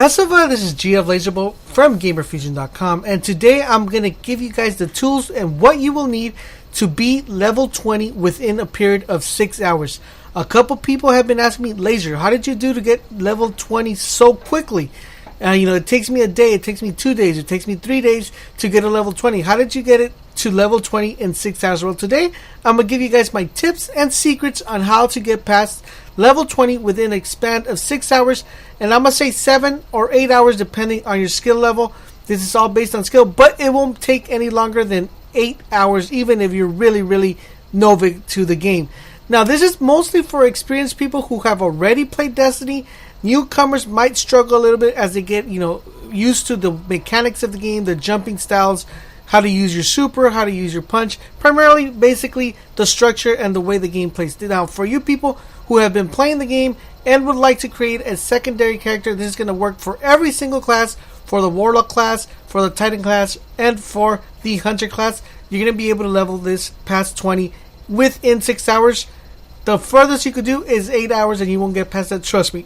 Massiva, this is GF Laserbolt from GamerFusion.com, and today I'm going to give you guys the tools and what you will need to beat level 20 within a period of 6 hours. A couple people have been asking me, Laser, how did you do to get level 20 so quickly? It takes me a day, it takes me 2 days, it takes me 3 days to get a level 20. How did you get it to level 20 in 6 hours? Well, today I'm going to give you guys my tips and secrets on how to get past level 20 within a span of 6 hours. And I'm going to say 7 or 8 hours depending on your skill level. This is all based on skill, but it won't take any longer than 8 hours, even if you're really novice to the game. Now, this is mostly for experienced people who have already played Destiny. Newcomers might struggle a little bit as they get, used to the mechanics of the game, the jumping styles, how to use your super, how to use your punch. Primarily, basically, the structure and the way the game plays. Now, for you people who have been playing the game and would like to create a secondary character, this is going to work for every single class, for the Warlock class, for the Titan class, and for the Hunter class. You're going to be able to level this past 20 within 6 hours. The furthest you could do is 8 hours, and you won't get past that, trust me.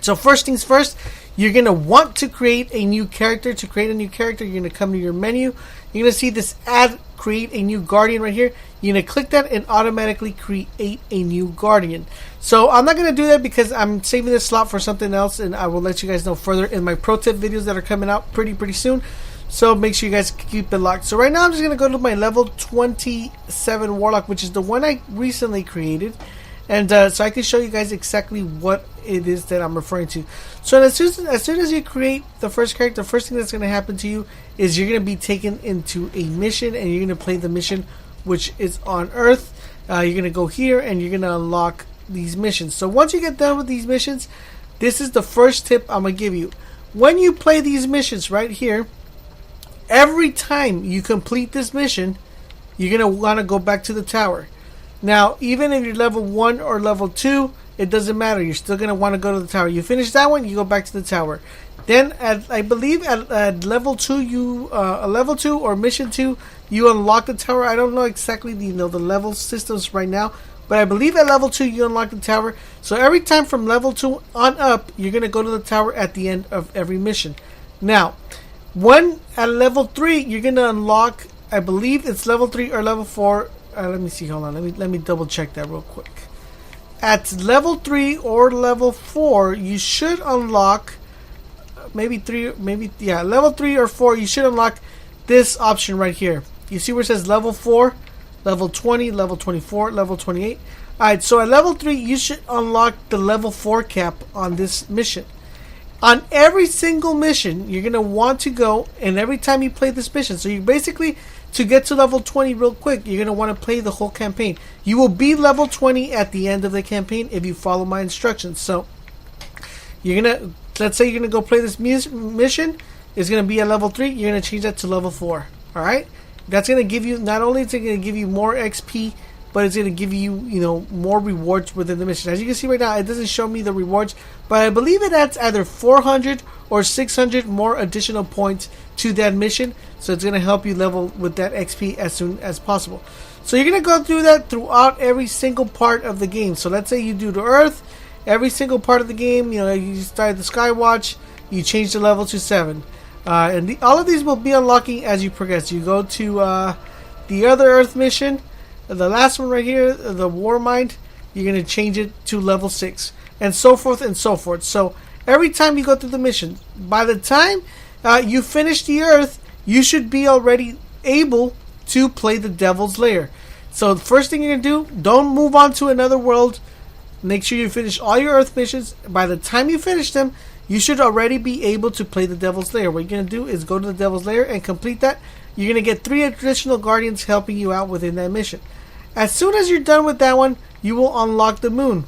So first things first, you're going to want to create a new character. To create a new character, you're going to come to your menu. You're going to see this add create a new guardian right here. You're going to click that and automatically create a new guardian. So I'm not going to do that because I'm saving this slot for something else, and I will let you guys know further in my pro tip videos that are coming out pretty soon. So make sure you guys keep it locked. So right now I'm just going to go to my level 27 Warlock, which is the one I recently created. And so I can show you guys exactly what it is that I'm referring to. So as soon as you create the first character, the first thing that's going to happen to you is you're going to be taken into a mission, and you're going to play the mission which is on Earth. You're going to go here and you're going to unlock these missions. So once you get done with these missions, this is the first tip I'm going to give you. When you play these missions right here, every time you complete this mission, you're going to want to go back to the tower. Now, even if you're level 1 or level 2, it doesn't matter. You're still going to want to go to the tower. You finish that one, you go back to the tower. Then, I believe at level 2, level 2 or mission 2, you unlock the tower. I don't know exactly the level systems right now, but I believe at level 2 you unlock the tower. So every time from level 2 on up, you're going to go to the tower at the end of every mission. Now, when at level 3, you're going to unlock, I believe it's level 3 or level 4. Let me see, hold on, let me double check that real quick. At level 3 or level 4, you should unlock level 3 or 4, you should unlock this option right here. You see where it says level 4, level 20, level 24, level 28. Alright, so at level 3, you should unlock the level 4 cap on this mission. On every single mission, you're going to want to go, and every time you play this mission, so you basically, to get to level 20 real quick, you're going to want to play the whole campaign. You will be level 20 at the end of the campaign if you follow my instructions. So, you're going to, let's say you're going to go play this mission, it's going to be at level 3, you're going to change that to level 4. Alright? That's going to give you, not only is it going to give you more XP, but it's going to give you, more rewards within the mission. As you can see right now, it doesn't show me the rewards, but I believe it adds either 400 or 600 more additional points to that mission. So it's going to help you level with that XP as soon as possible. So you're going to go through that throughout every single part of the game. So let's say you do the Earth, every single part of the game, you start the Skywatch, you change the level to 7. All of these will be unlocking as you progress. You go to the other Earth mission, the last one right here, the Warmind, you're going to change it to level 6. And so forth and so forth. So every time you go through the mission, by the time you finish the Earth, you should be already able to play the Devil's Lair. So the first thing you're going to do, don't move on to another world. Make sure you finish all your Earth missions. By the time you finish them, you should already be able to play the Devil's Lair. What you're going to do is go to the Devil's Lair and complete that. You're going to get 3 additional Guardians helping you out within that mission. As soon as you're done with that one, you will unlock the moon.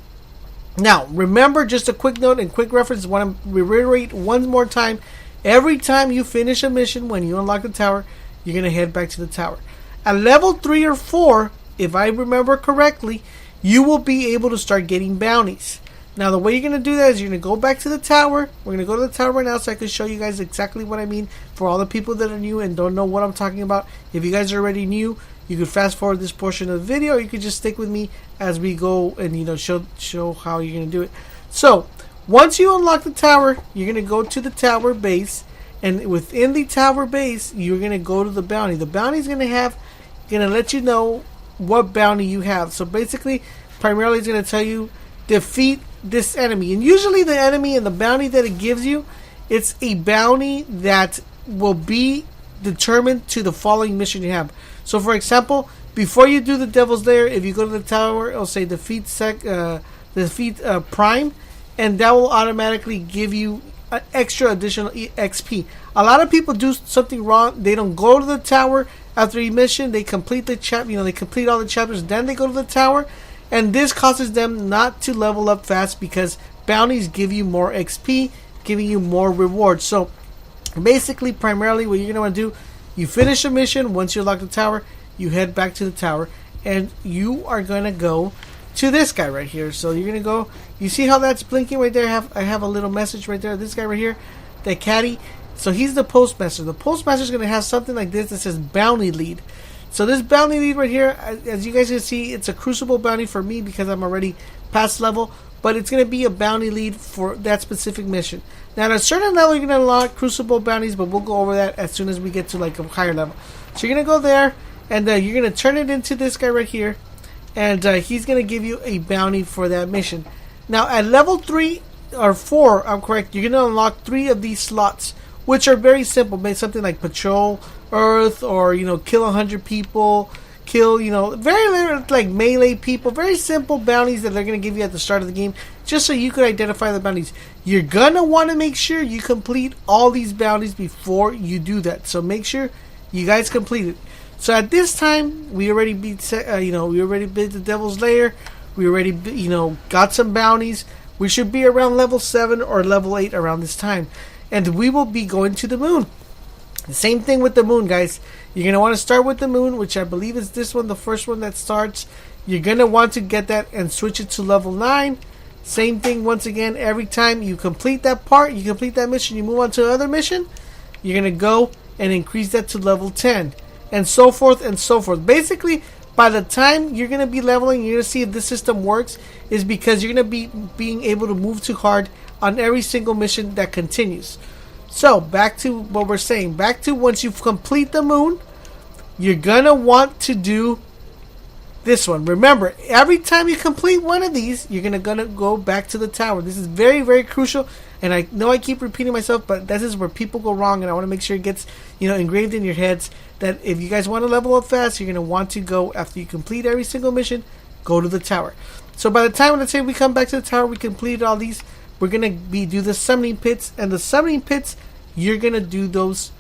Now, remember, just a quick note and quick reference, I want to reiterate one more time. Every time you finish a mission, when you unlock the tower, you're going to head back to the tower. At level 3 or 4, if I remember correctly, you will be able to start getting bounties. Now, the way you're going to do that is you're going to go back to the tower. We're going to go to the tower right now so I can show you guys exactly what I mean for all the people that are new and don't know what I'm talking about. If you guys are already new, you could fast forward this portion of the video, or you could just stick with me as we go and show how you're going to do it. So Once you unlock the tower, you're going to go to the tower base. And within the tower base, you're going to go to the bounty. The bounty is going to let you know what bounty you have. So basically, primarily it's going to tell you defeat this enemy. And usually the enemy and the bounty that it gives you, it's a bounty that will be determined to the following mission you have. So for example, before you do the Devil's Lair, if you go to the tower, it'll say defeat Prime, and that will automatically give you an extra additional XP. A lot of people do something wrong. They don't go to the tower after a mission. They complete the they complete all the chapters, then they go to the tower, and this causes them not to level up fast because bounties give you more XP, giving you more rewards. So basically, primarily what you're going to want to do, you finish a mission. Once you unlock the tower, you head back to the tower, and you are going to go to this guy right here. So you're going to go, you see how that's blinking right there? I have a little message right there. This guy right here, that caddy. So he's the postmaster. The postmaster is going to have something like this that says bounty lead. So this bounty lead right here, as you guys can see, it's a crucible bounty for me because I'm already past level, but it's going to be a bounty lead for that specific mission. Now at a certain level, you're going to unlock crucible bounties, but we'll go over that as soon as we get to like a higher level. So you're going to go there, and you're going to turn it into this guy right here, and he's going to give you a bounty for that mission. Now at level 3 or 4, I'm correct, you're going to unlock 3 of these slots, which are very simple. Maybe something like patrol Earth, or kill 100 people, kill very little, like melee people. Very simple bounties that they're going to give you at the start of the game, just so you could identify the bounties. You're going to want to make sure you complete all these bounties before you do that. So make sure you guys complete it. So at this time, we already beat we already beat the Devil's Lair. We already got some bounties. We should be around level 7 or level 8 around this time, and we will be going to the moon. The same thing with the moon, guys. You're going to want to start with the moon, which I believe is this one, the first one that starts. You're going to want to get that and switch it to level 9. Same thing once again. Every time you complete that part, you complete that mission, you move on to another mission, you're going to go and increase that to level 10. And so forth and so forth. Basically, by the time you're going to be leveling, you're going to see if this system works, is because you're going to be being able to move to hard on every single mission that continues. So, back to what we're saying. Back to once you complete the moon, you're going to want to do this one. Remember, every time you complete one of these, you're going to go back to the tower. This is very, very crucial. And I know I keep repeating myself, but this is where people go wrong. And I want to make sure it gets engraved in your heads that if you guys want to level up fast, you're going to want to go, after you complete every single mission, go to the tower. So by the time, let's say we come back to the tower, we completed all these, we're going to do the summoning pits. And the summoning pits, you're going to do those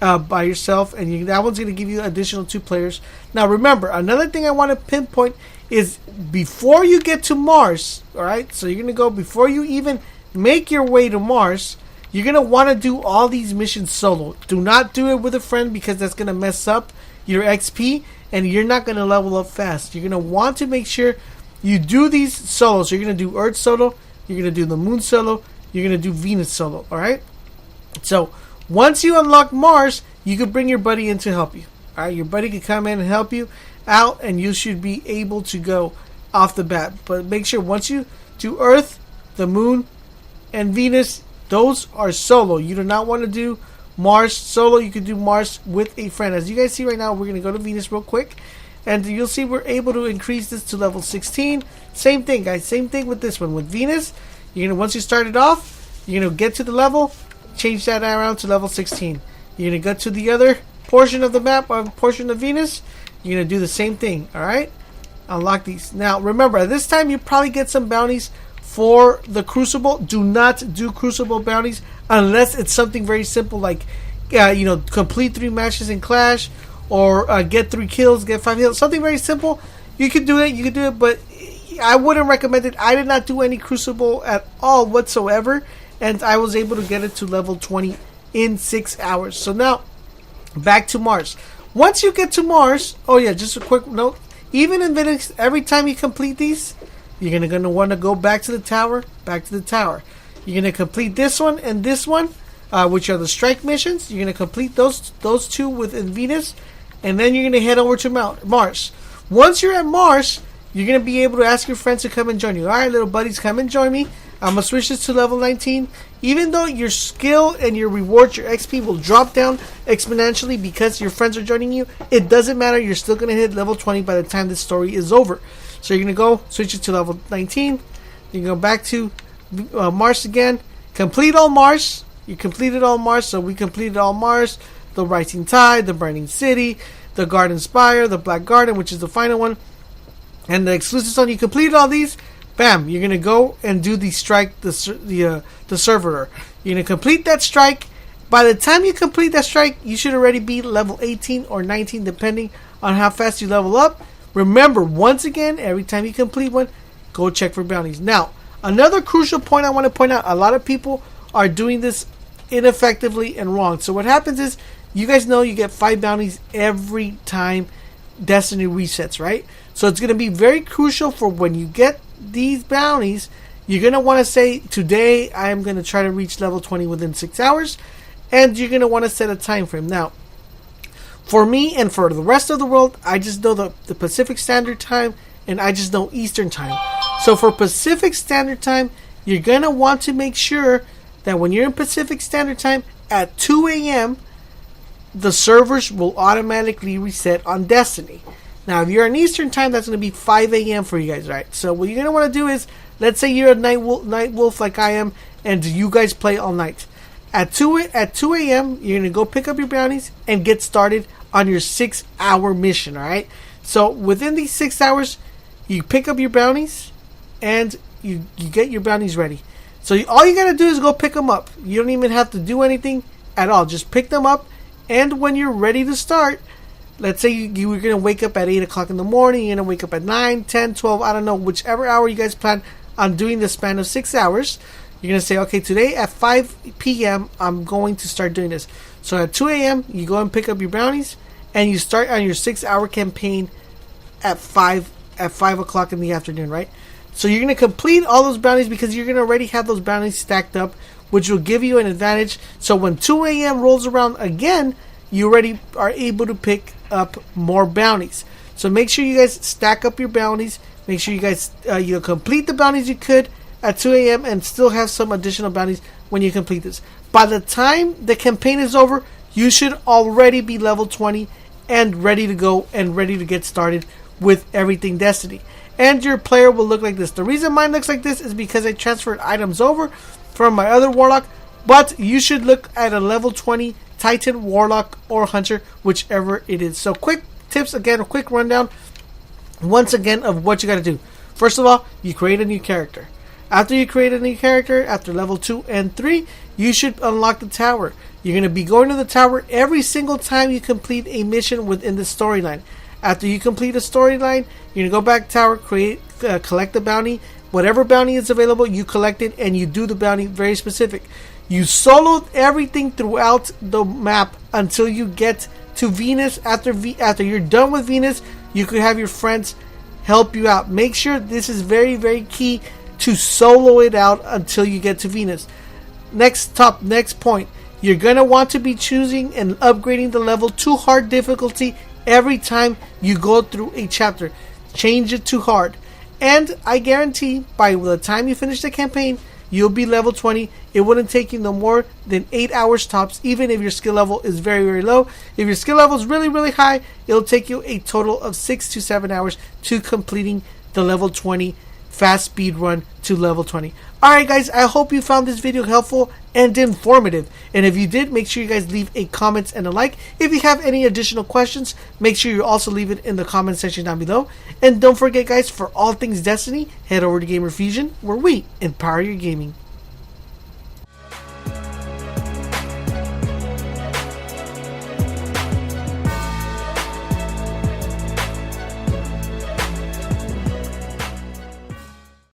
by yourself. And that one's going to give you additional 2 players. Now remember, another thing I want to pinpoint is before you get to Mars, alright? So you're going to go, before you even make your way to Mars, you're going to want to do all these missions solo. Do not do it with a friend, because that's going to mess up your XP and you're not going to level up fast. You're going to want to make sure you do these solo. So you're going to do Earth solo, you're going to do the Moon solo, you're going to do Venus solo, alright? So once you unlock Mars, you can bring your buddy in to help you. Alright, your buddy can come in and help you out, and you should be able to go off the bat. But make sure once you do Earth, the Moon, and Venus, those are solo. You do not want to do Mars solo. You can do Mars with a friend. As you guys see right now, we're going to go to Venus real quick, and you'll see we're able to increase this to level 16. Same thing, guys. Same thing with this one. With Venus, you're going to, once you start it off, you're going to get to the level, change that around to level 16. You're going to go to the other portion of the map, or portion of Venus. You're going to do the same thing, alright? Unlock these. Now, remember, at this time, you probably get some bounties for the Crucible. Do not do Crucible bounties unless it's something very simple, like complete 3 matches in Clash, or get 3 kills, get 5 kills. Something very simple. You can do it, but I wouldn't recommend it. I did not do any Crucible at all whatsoever, and I was able to get it to level 20 in 6 hours. So now, back to Mars. Once you get to Mars, oh yeah, just a quick note, even in Venus, every time you complete these, you're going to want to go back to the tower, You're going to complete this one and this one, which are the strike missions. You're going to complete those 2 within Venus, and then you're going to head over to Mars. Once you're at Mars, you're going to be able to ask your friends to come and join you. Alright, little buddies, come and join me. I'm going to switch this to level 19. Even though your skill and your rewards, your XP will drop down exponentially because your friends are joining you, it doesn't matter. You're still going to hit level 20 by the time this story is over. So you're going to go switch it to level 19. You can go back to Mars again. Complete all Mars. You completed all Mars, so we completed all Mars. The Rising Tide, the Burning City, the Garden Spire, the Black Garden, which is the final one, and the exclusive zone. You completed all these. Bam! You're gonna go and do the strike, the servitor. You're gonna complete that strike. By the time you complete that strike, you should already be level 18 or 19, depending on how fast you level up. Remember, once again, every time you complete one, go check for bounties. Now, another crucial point I want to point out: a lot of people are doing this ineffectively and wrong. So what happens is, you guys know you get 5 bounties every time Destiny resets, right? So it's going to be very crucial for when you get these bounties. You're going to want to say, today I am going to try to reach level 20 within 6 hours, and you're going to want to set a time frame. Now, for me and for the rest of the world, I just know the Pacific Standard Time, and I just know Eastern Time. So for Pacific Standard Time, you're going to want to make sure that when you're in Pacific Standard Time at 2 a.m., the servers will automatically reset on Destiny. Now, if you're in Eastern Time, that's going to be 5 a.m. for you guys, right? So what you're going to want to do is, let's say you're a night wolf like I am, and you guys play all night. At 2 a.m., you're going to go pick up your bounties and get started on your 6-hour mission, all right? So within these 6 hours, you pick up your bounties, and you get your bounties ready. So all you got to do is go pick them up. You don't even have to do anything at all. Just pick them up. And when you're ready to start, let's say you were going to wake up at 8 o'clock in the morning, you're going to wake up at 9, 10, 12, I don't know, whichever hour you guys plan on doing the span of 6 hours, you're going to say, okay, today at 5 p.m., I'm going to start doing this. So at 2 a.m., you go and pick up your bounties, and you start on your 6-hour campaign at 5 o'clock in the afternoon, right? So you're going to complete all those bounties because you're going to already have those bounties stacked up, which will give you an advantage. So when 2 a.m. rolls around again, you already are able to pick up more bounties. So make sure you guys stack up your bounties. Make sure you guys complete the bounties you could at 2 a.m. and still have some additional bounties when you complete this. By the time the campaign is over, you should already be level 20 and ready to go and ready to get started with everything Destiny. And your player will look like this. The reason mine looks like this is because I transferred items over from my other Warlock, but you should look at a level 20 Titan, Warlock, or Hunter, whichever it is. So quick tips, again, a quick rundown once again of what you got to do. First of all, you create a new character. After you create a new character, after level 2 and 3, you should unlock the tower. You're going to be going to the tower every single time you complete a mission within the storyline. After you complete a storyline, you're going to go back to tower, collect the bounty. Whatever bounty is available, you collect it and you do the bounty very specific. You soloed everything throughout the map until you get to Venus. After you're done with Venus, you could have your friends help you out. Make sure this is very, very key to solo it out until you get to Venus. Next point, you're going to want to be choosing and upgrading the level to hard difficulty every time you go through a chapter. Change it to hard. And I guarantee by the time you finish the campaign, you'll be level 20. It wouldn't take you no more than 8 hours tops, even if your skill level is very, very low. If your skill level is really, really high, it'll take you a total of 6 to 7 hours to completing the level 20 fast speed run to level 20. Alright guys, I hope you found this video helpful and informative. And if you did, make sure you guys leave a comment and a like. If you have any additional questions, make sure you also leave it in the comment section down below. And don't forget guys, for all things Destiny, head over to Gamer Fusion, where we empower your gaming.